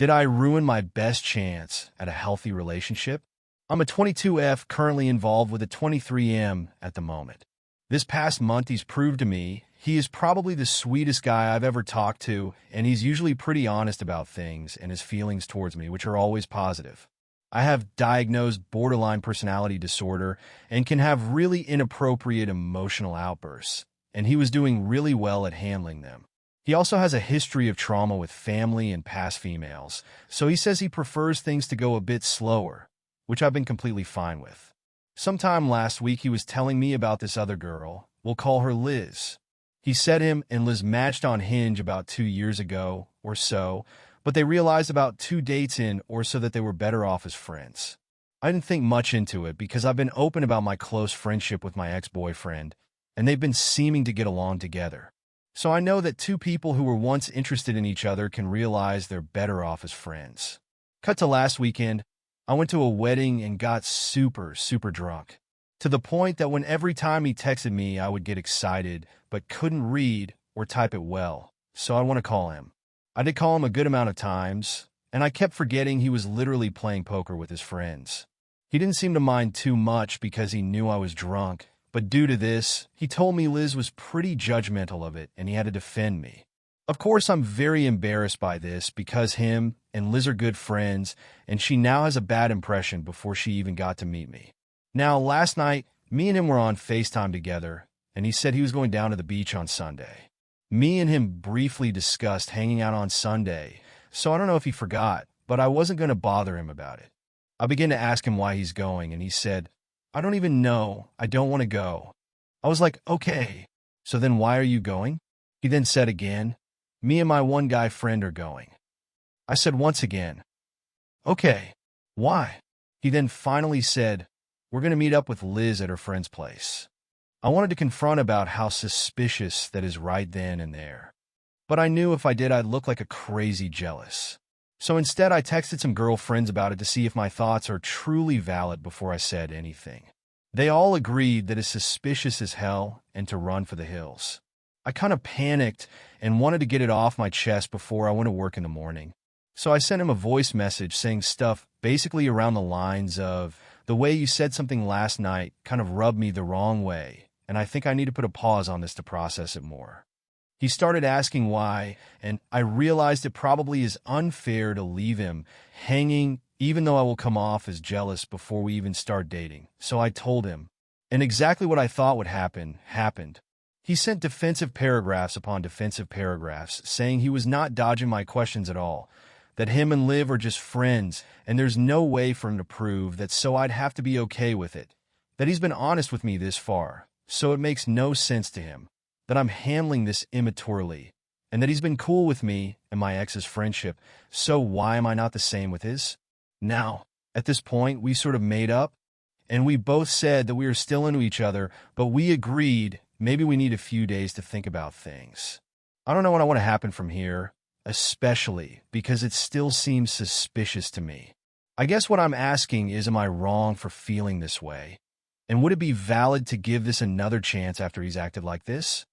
Did I ruin my best chance at a healthy relationship? I'm a 22F currently involved with a 23M at the moment. This past month, he's proved to me he is probably the sweetest guy I've ever talked to, and he's usually pretty honest about things and his feelings towards me, which are always positive. I have diagnosed borderline personality disorder and can have really inappropriate emotional outbursts, and he was doing really well at handling them. He also has a history of trauma with family and past females, so he says he prefers things to go a bit slower, which I've been completely fine with. Sometime last week, he was telling me about this other girl. We'll call her Liz. He said him and Liz matched on Hinge about 2 years ago or so, but they realized about 2 dates in or so that they were better off as friends. I didn't think much into it because I've been open about my close friendship with my ex-boyfriend, and they've been seeming to get along together. So I know that 2 people who were once interested in each other can realize they're better off as friends. Cut to last weekend, I went to a wedding and got super drunk. To the point that when every time he texted me, I would get excited, but couldn't read or type it well, so I want to call him. I did call him a good amount of times, and I kept forgetting he was literally playing poker with his friends. He didn't seem to mind too much because he knew I was drunk, but due to this, he told me Liz was pretty judgmental of it and he had to defend me. Of course, I'm very embarrassed by this because him and Liz are good friends, and she now has a bad impression before she even got to meet me. Now, last night, me and him were on FaceTime together, and he said he was going down to the beach on Sunday. Me and him briefly discussed hanging out on Sunday, so I don't know if he forgot, but I wasn't going to bother him about it. I began to ask him why he's going, and he said, "I don't even know. I don't want to go." I was like, "Okay, so then why are you going?" He then said again, "Me and my one guy friend are going." I said once again, "Okay, why?" He then finally said, "We're going to meet up with Liz at her friend's place." I wanted to confront about how suspicious that is right then and there, but I knew if I did, I'd look like a crazy jealous. So instead, I texted some girlfriends about it to see if my thoughts are truly valid before I said anything. They all agreed that it's suspicious as hell and to run for the hills. I kind of panicked and wanted to get it off my chest before I went to work in the morning. So I sent him a voice message saying stuff basically around the lines of, "The way you said something last night kind of rubbed me the wrong way, and I think I need to put a pause on this to process it more." He started asking why, and I realized it probably is unfair to leave him hanging, even though I will come off as jealous before we even start dating. So I told him, and exactly what I thought would happen, happened. He sent defensive paragraphs upon defensive paragraphs, saying he was not dodging my questions at all, that him and Liv are just friends, and there's no way for him to prove that, so I'd have to be okay with it, that he's been honest with me this far, so it makes no sense to him, that I'm handling this immaturely, and that he's been cool with me and my ex's friendship, so why am I not the same with his? Now, at this point, we sort of made up, and we both said that we were still into each other, but we agreed maybe we need a few days to think about things. I don't know what I want to happen from here, especially because it still seems suspicious to me. I guess what I'm asking is, am I wrong for feeling this way? And would it be valid to give this another chance after he's acted like this?